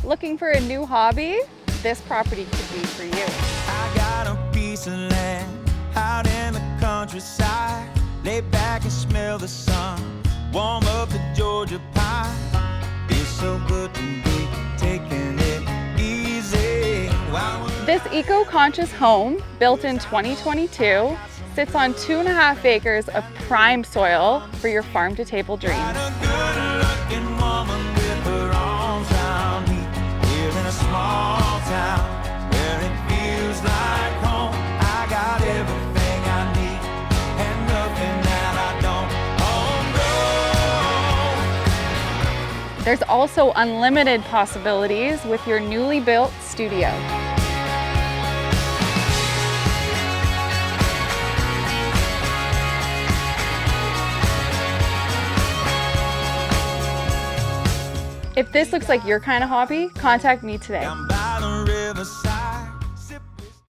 Looking for a new hobby? This property could be for you. I got a piece of land out in the countryside. Lay back and smell the sun. Warm up the Georgia pine. Feels so good to be taking it easy. Wow. This eco-conscious home, built in 2022, sits on 2.5 acres of prime soil for your farm-to-table dreams. Got a good-looking woman with her arms around me. Here in a small town where it feels like home. I got everything I need and nothing that I don't. Oh no! There's also unlimited possibilities with your newly built studio. If this looks like your kind of hobby, contact me today. I'm by the